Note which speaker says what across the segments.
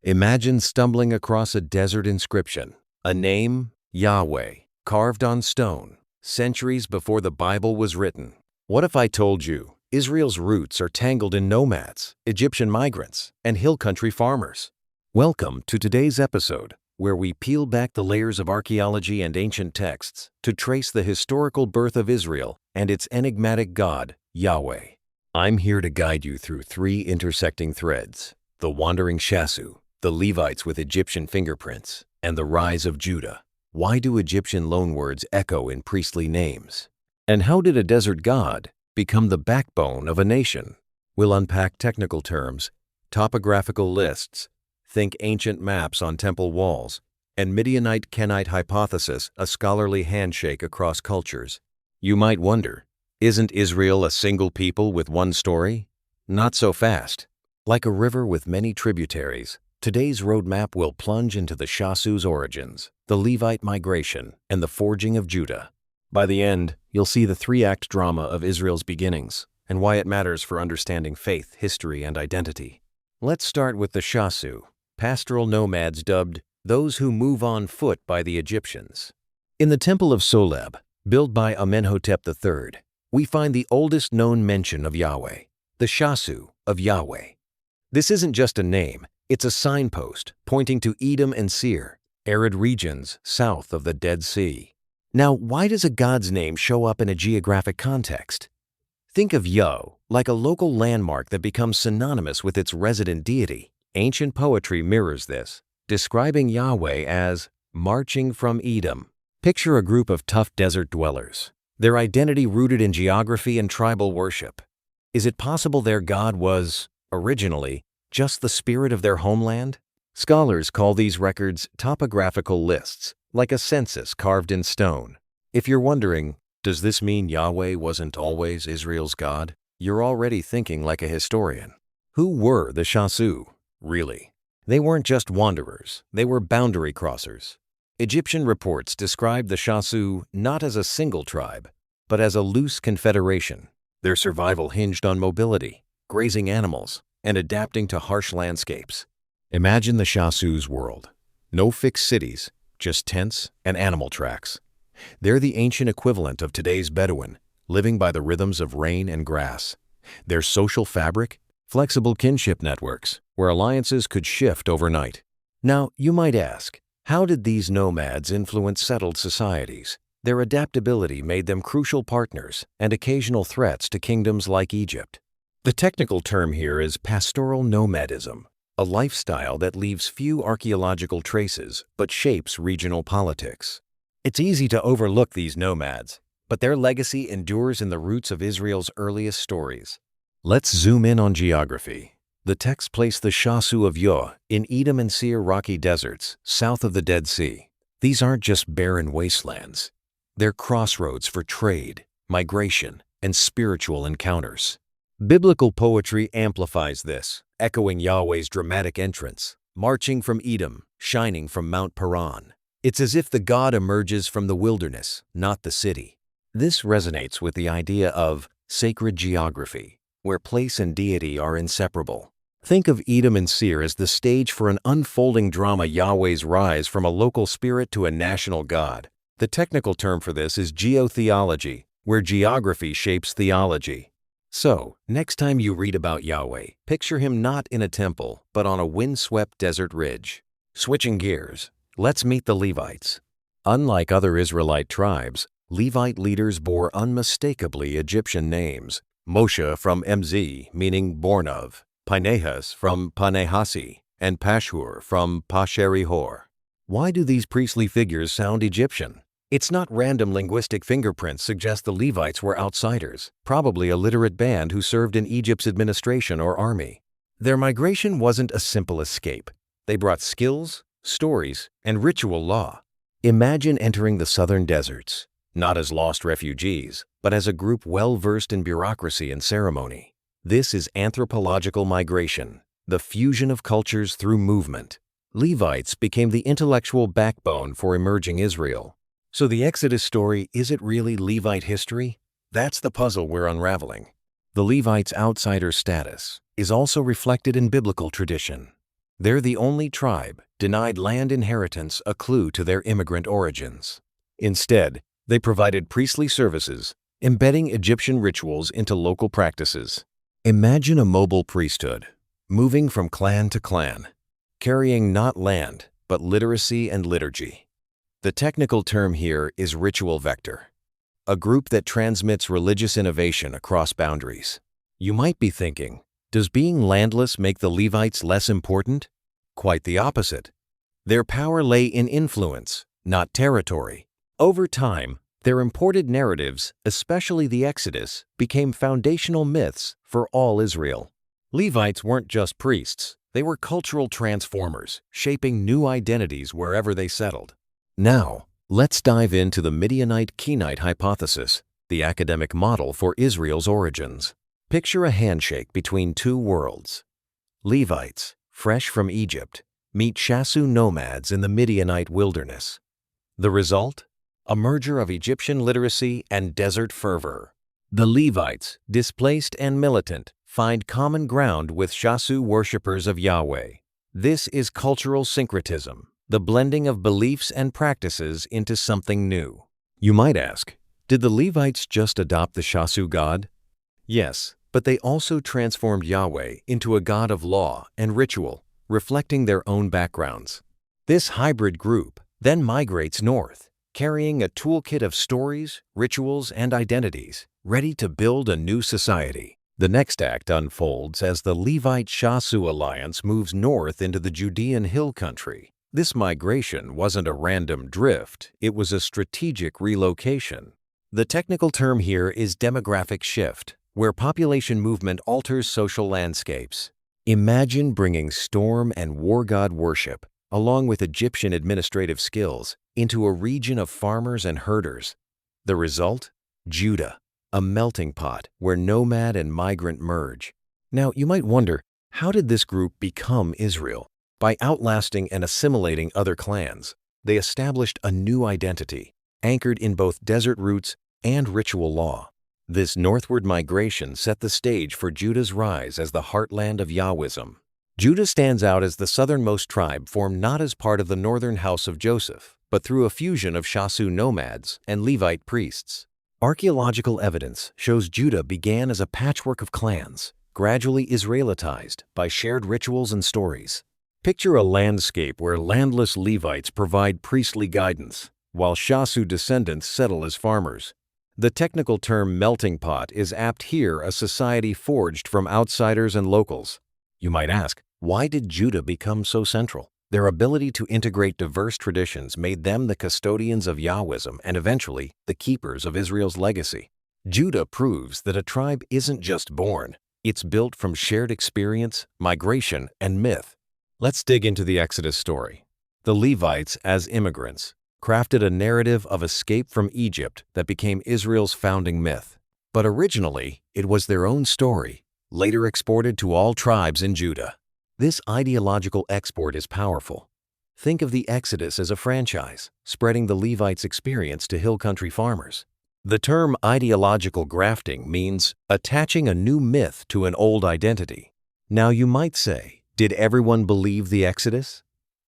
Speaker 1: Imagine stumbling across a desert inscription, a name, Yahweh, carved on stone, centuries before the Bible was written. What if I told you Israel's roots are tangled in nomads, Egyptian migrants, and hill country farmers? Welcome to today's episode, where we peel back the layers of archaeology and ancient texts to trace the historical birth of Israel and its enigmatic God, Yahweh. I'm here to guide you through three intersecting threads: the wandering Shasu, the Levites with Egyptian fingerprints, and the rise of Judah. Why do Egyptian loanwords echo in priestly names? And how did a desert god become the backbone of a nation? We'll unpack technical terms, topographical lists, think ancient maps on temple walls, and Midianite-Kenite hypothesis, a scholarly handshake across cultures. You might wonder, isn't Israel a single people with one story? Not so fast. Like a river with many tributaries, today's roadmap will plunge into the Shasu's origins, the Levite migration, and the forging of Judah. By the end, you'll see the three-act drama of Israel's beginnings and why it matters for understanding faith, history, and identity. Let's start with the Shasu, pastoral nomads dubbed those who move on foot by the Egyptians. In the Temple of Soleb, built by Amenhotep III, we find the oldest known mention of Yahweh, the Shasu of Yahweh. This isn't just a name, it's a signpost pointing to Edom and Seir, arid regions south of the Dead Sea. Now, why does a god's name show up in a geographic context? Think of Yo like a local landmark that becomes synonymous with its resident deity. Ancient poetry mirrors this, describing Yahweh as marching from Edom. Picture a group of tough desert dwellers, their identity rooted in geography and tribal worship. Is it possible their god was, originally, just the spirit of their homeland? Scholars call these records topographical lists, like a census carved in stone. If you're wondering, does this mean Yahweh wasn't always Israel's God? You're already thinking like a historian. Who were the Shasu, really? They weren't just wanderers, they were boundary crossers. Egyptian reports describe the Shasu not as a single tribe, but as a loose confederation. Their survival hinged on mobility, grazing animals, and adapting to harsh landscapes. Imagine the Shasu's world. No fixed cities, just tents and animal tracks. They're the ancient equivalent of today's Bedouin, living by the rhythms of rain and grass. Their social fabric? Flexible kinship networks, where alliances could shift overnight. Now, you might ask, how did these nomads influence settled societies? Their adaptability made them crucial partners and occasional threats to kingdoms like Egypt. The technical term here is pastoral nomadism, a lifestyle that leaves few archaeological traces but shapes regional politics. It's easy to overlook these nomads, but their legacy endures in the roots of Israel's earliest stories. Let's zoom in on geography. The texts place the Shasu of Yo in Edom and Seir rocky deserts, south of the Dead Sea. These aren't just barren wastelands. They're crossroads for trade, migration, and spiritual encounters. Biblical poetry amplifies this, echoing Yahweh's dramatic entrance, marching from Edom, shining from Mount Paran. It's as if the god emerges from the wilderness, not the city. This resonates with the idea of sacred geography, where place and deity are inseparable. Think of Edom and Seir as the stage for an unfolding drama, Yahweh's rise from a local spirit to a national god. The technical term for this is geotheology, where geography shapes theology. So, next time you read about Yahweh, picture him not in a temple, but on a windswept desert ridge. Switching gears, let's meet the Levites. Unlike other Israelite tribes, Levite leaders bore unmistakably Egyptian names. Moshe from Mz, meaning born of, Pinehas from Panehasi, and Pashhur from Pasherihor. Why do these priestly figures sound Egyptian? It's not random. Linguistic fingerprints suggest the Levites were outsiders, probably a literate band who served in Egypt's administration or army. Their migration wasn't a simple escape. They brought skills, stories, and ritual law. Imagine entering the southern deserts, not as lost refugees, but as a group well-versed in bureaucracy and ceremony. This is anthropological migration, the fusion of cultures through movement. Levites became the intellectual backbone for emerging Israel. So the Exodus story, is it really Levite history? That's the puzzle we're unraveling. The Levites' outsider status is also reflected in biblical tradition. They're the only tribe denied land inheritance, a clue to their immigrant origins. Instead, they provided priestly services, embedding Egyptian rituals into local practices. Imagine a mobile priesthood, moving from clan to clan, carrying not land, but literacy and liturgy. The technical term here is ritual vector, a group that transmits religious innovation across boundaries. You might be thinking, does being landless make the Levites less important? Quite the opposite. Their power lay in influence, not territory. Over time, their imported narratives, especially the Exodus, became foundational myths for all Israel. Levites weren't just priests, they were cultural transformers, shaping new identities wherever they settled. Now, let's dive into the Midianite-Kenite hypothesis, the academic model for Israel's origins. Picture a handshake between two worlds. Levites, fresh from Egypt, meet Shasu nomads in the Midianite wilderness. The result? A merger of Egyptian literacy and desert fervor. The Levites, displaced and militant, find common ground with Shasu worshippers of Yahweh. This is cultural syncretism, the blending of beliefs and practices into something new. You might ask, did the Levites just adopt the Shasu god? Yes, but they also transformed Yahweh into a god of law and ritual, reflecting their own backgrounds. This hybrid group then migrates north, carrying a toolkit of stories, rituals, and identities, ready to build a new society. The next act unfolds as the Levite-Shasu alliance moves north into the Judean hill country. This migration wasn't a random drift, it was a strategic relocation. The technical term here is demographic shift, where population movement alters social landscapes. Imagine bringing storm and war god worship, along with Egyptian administrative skills, into a region of farmers and herders. The result? Judah, a melting pot where nomad and migrant merge. Now, you might wonder, how did this group become Israel? By outlasting and assimilating other clans, they established a new identity, anchored in both desert roots and ritual law. This northward migration set the stage for Judah's rise as the heartland of Yahwism. Judah stands out as the southernmost tribe formed not as part of the northern house of Joseph, but through a fusion of Shasu nomads and Levite priests. Archaeological evidence shows Judah began as a patchwork of clans, gradually Israelitized by shared rituals and stories. Picture a landscape where landless Levites provide priestly guidance, while Shasu descendants settle as farmers. The technical term melting pot is apt here, a society forged from outsiders and locals. You might ask, why did Judah become so central? Their ability to integrate diverse traditions made them the custodians of Yahwism and eventually the keepers of Israel's legacy. Judah proves that a tribe isn't just born, it's built from shared experience, migration, and myth. Let's dig into the Exodus story. The Levites, as immigrants, crafted a narrative of escape from Egypt that became Israel's founding myth. But originally, it was their own story, later exported to all tribes in Judah. This ideological export is powerful. Think of the Exodus as a franchise, spreading the Levites' experience to hill country farmers. The term ideological grafting means attaching a new myth to an old identity. Now you might say, did everyone believe the Exodus?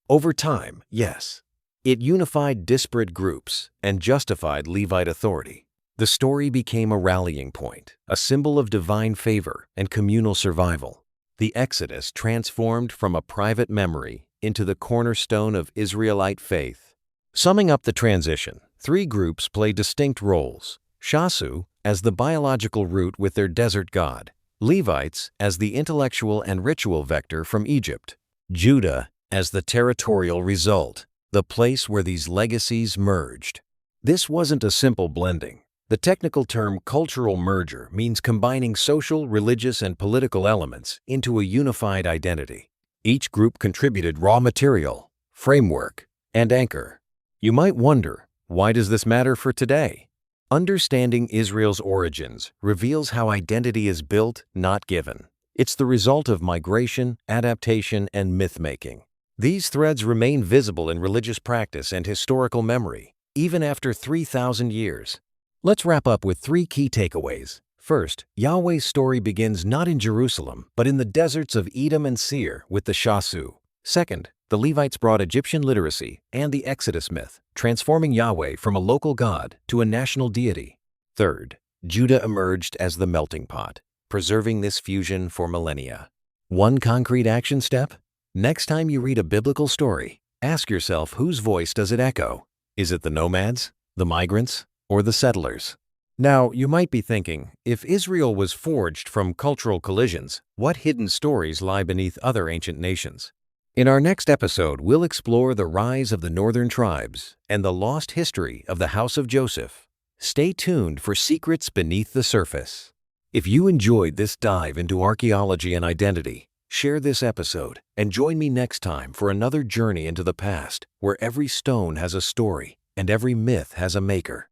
Speaker 1: Over time, yes. It unified disparate groups and justified Levite authority. The story became a rallying point, a symbol of divine favor and communal survival. The Exodus transformed from a private memory into the cornerstone of Israelite faith. Summing up the transition, three groups play distinct roles: Shasu as the biological root with their desert god, Levites as the intellectual and ritual vector from Egypt, Judah as the territorial result, the place where these legacies merged. This wasn't a simple blending. The technical term cultural merger means combining social, religious, and political elements into a unified identity. Each group contributed raw material, framework, and anchor. You might wonder, why does this matter for today? Understanding Israel's origins reveals how identity is built, not given. It's the result of migration, adaptation, and myth-making. These threads remain visible in religious practice and historical memory, even after 3,000 years. Let's wrap up with three key takeaways. First, Yahweh's story begins not in Jerusalem, but in the deserts of Edom and Seir with the Shasu. Second, the Levites brought Egyptian literacy and the Exodus myth, transforming Yahweh from a local god to a national deity. Third, Judah emerged as the melting pot, preserving this fusion for millennia. One concrete action step? Next time you read a biblical story, ask yourself, whose voice does it echo? Is it the nomads, the migrants, or the settlers? Now, you might be thinking, if Israel was forged from cultural collisions, what hidden stories lie beneath other ancient nations? In our next episode, we'll explore the rise of the northern tribes and the lost history of the house of Joseph. Stay tuned for secrets beneath the surface. If you enjoyed this dive into archaeology and identity, share this episode and join me next time for another journey into the past where every stone has a story and every myth has a maker.